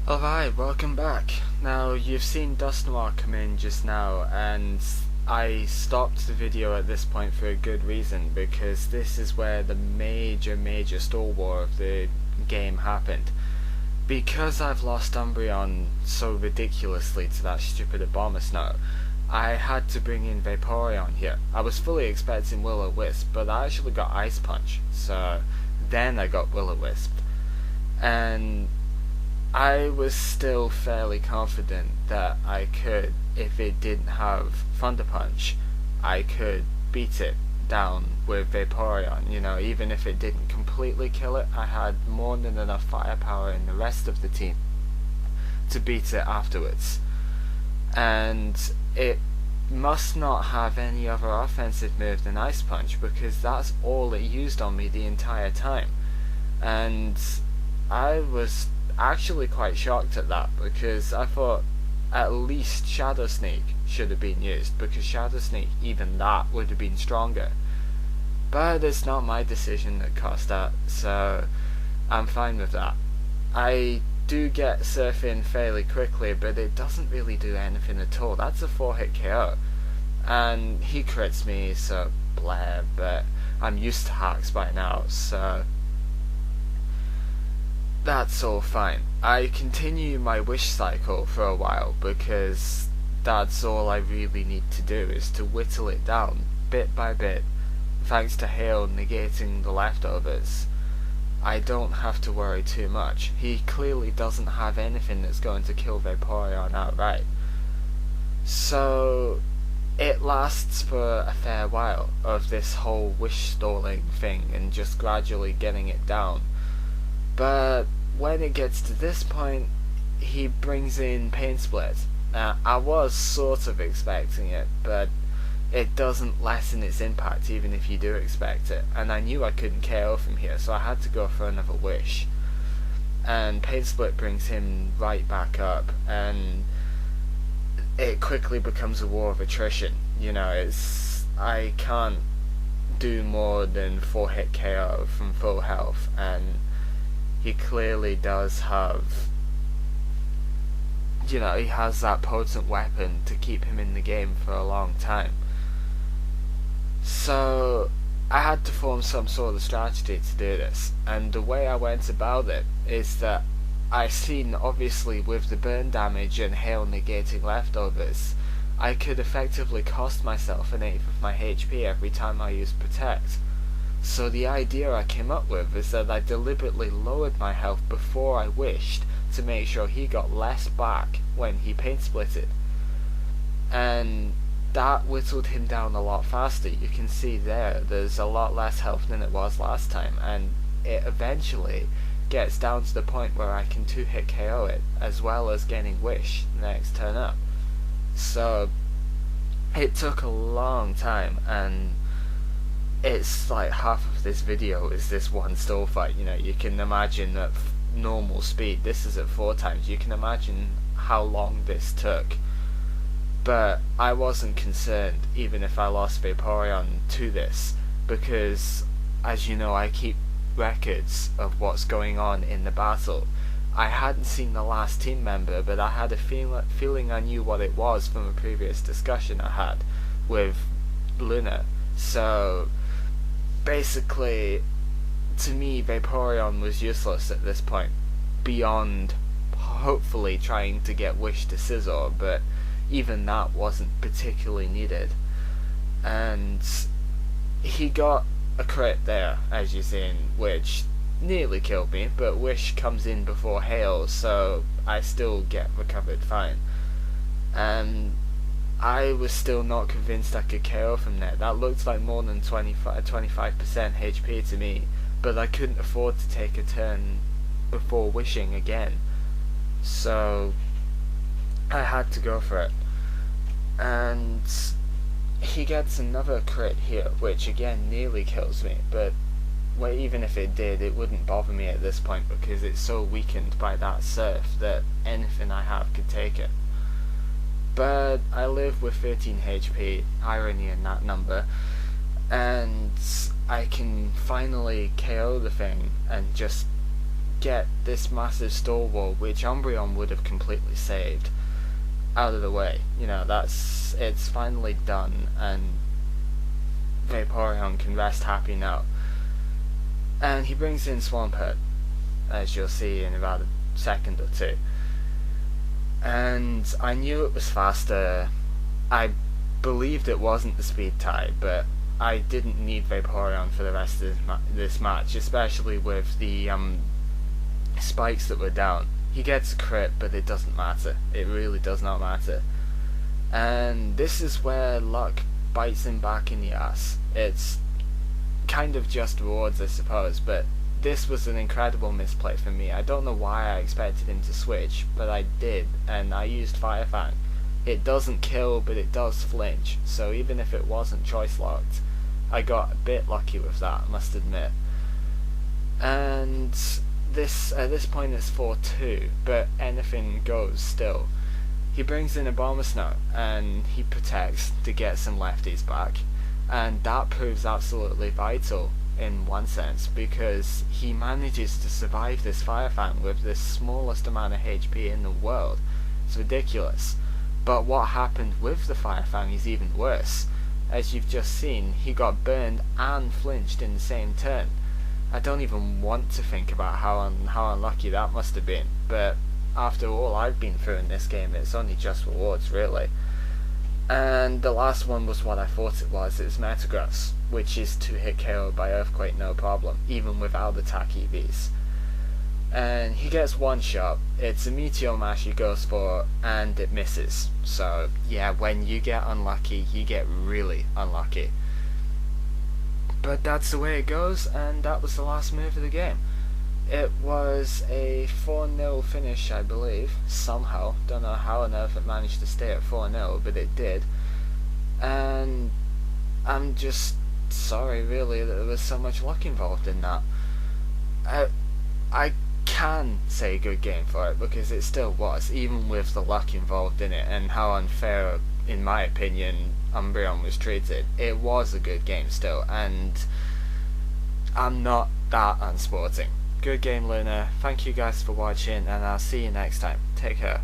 Alright, welcome back. Now, you've seen Dustnoir come in just now, and I stopped the video at this point for a good reason, because this is where the major stall war of the game happened. Because I've lost Umbreon so ridiculously to that stupid Abomasnow, I had to bring in Vaporeon here. I was fully expecting Will-O-Wisp, but I actually got Ice Punch, so then I got Will-O-Wisp. And I was still fairly confident that I could, if it didn't have Thunder Punch, I could beat it down with Vaporeon. You know, even if it didn't completely kill it, I had more than enough firepower in the rest of the team to beat it afterwards. And it must not have any other offensive move than Ice Punch, because that's all it used on me the entire time. And I was actually quite shocked at that, because I thought at least Shadow Sneak should have been used, because Shadow Sneak, even that, would have been stronger. But it's not my decision that caused that, so I'm fine with that. I do get Surf in fairly quickly, but it doesn't really do anything at all. That's a 4-hit KO, and he crits me, so blah, but I'm used to hacks by now, so that's all fine. I continue my wish cycle for a while, because that's all I really need to do, is to whittle it down bit by bit. Thanks to Hail negating the leftovers, I don't have to worry too much. He clearly doesn't have anything that's going to kill Vaporeon outright. So it lasts for a fair while of this whole wish stalling thing and just gradually getting it down. But when it gets to this point, he brings in Pain Split. Now, I was sort of expecting it, but it doesn't lessen its impact even if you do expect it. And I knew I couldn't KO from here, so I had to go for another wish. And Pain Split brings him right back up, and it quickly becomes a war of attrition. You know, I can't do more than 4-hit KO from full health, and he clearly does have, you know, he has that potent weapon to keep him in the game for a long time. So I had to form some sort of strategy to do this, and the way I went about it is that I seen, obviously, with the burn damage and hail negating leftovers, I could effectively cost myself an 1/8 of my HP every time I used Protect. So the idea I came up with is that I deliberately lowered my health before I wished to make sure he got less back when he Pain Splitted. And that whittled him down a lot faster. You can see there's a lot less health than it was last time, and it eventually gets down to the point where I can 2-hit KO it, as well as getting Wish the next turn up. So it took a long time, and it's like half of this video is this one stall fight. You know, you can imagine at normal speed, this is at 4 times, you can imagine how long this took. But I wasn't concerned even if I lost Vaporeon to this, because as you know, I keep records of what's going on in the battle. I hadn't seen the last team member, but I had a feeling I knew what it was from a previous discussion I had with Lunar. So basically, to me, Vaporeon was useless at this point, beyond hopefully trying to get Wish to Scizor, but even that wasn't particularly needed. And he got a crit there, as you've seen, which nearly killed me, but Wish comes in before Hail, so I still get recovered fine. And I was still not convinced I could KO from there. That looked like more than 25% HP to me, but I couldn't afford to take a turn before wishing again, so I had to go for it. And he gets another crit here, which again nearly kills me, but well, even if it did, it wouldn't bother me at this point, because it's so weakened by that Surf that anything I have could take it. But I live with 13 HP, irony in that number, and I can finally KO the thing and just get this massive stall wall, which Umbreon would have completely saved, out of the way. You know, it's finally done, and Vaporeon can rest happy now. And he brings in Swampert, as you'll see in about a second or two. And I knew it was faster. I believed it wasn't the speed tie, but I didn't need Vaporeon for the rest of this match, especially with the spikes that were down. He gets a crit, but it doesn't matter. It really does not matter. And this is where luck bites him back in the ass. It's kind of just rewards, I suppose, but this was an incredible misplay for me. I don't know why I expected him to switch, but I did, and I used Fire Fang. It doesn't kill, but it does flinch, so even if it wasn't choice locked, I got a bit lucky with that, I must admit. And this at this point it's 4-2, but anything goes still. He brings in a Abomasnow, and he protects to get some lefties back, and that proves absolutely vital in one sense, because he manages to survive this Fire Fang with the smallest amount of HP in the world. It's ridiculous. But what happened with the Fire Fang is even worse. As you've just seen, he got burned and flinched in the same turn. I don't even want to think about how unlucky that must have been, but after all I've been through in this game, it's only just rewards, really. And the last one was what I thought it was Metagross, which is 2-hit KO by Earthquake no problem, even without attack EVs. And he gets one shot, it's a Meteor Mash he goes for, and it misses. So yeah, when you get unlucky, you get really unlucky. But that's the way it goes, and that was the last move of the game. It was a 4-0 finish, I believe, somehow. Don't know how on earth it managed to stay at 4-0, but it did. And I'm just sorry, really, that there was so much luck involved in that. I can say good game for it, because it still was, even with the luck involved in it, and how unfair, in my opinion, Umbreon was treated. It was a good game still, and I'm not that unsporting. Good game, Luna. Thank you guys for watching, and I'll see you next time. Take care.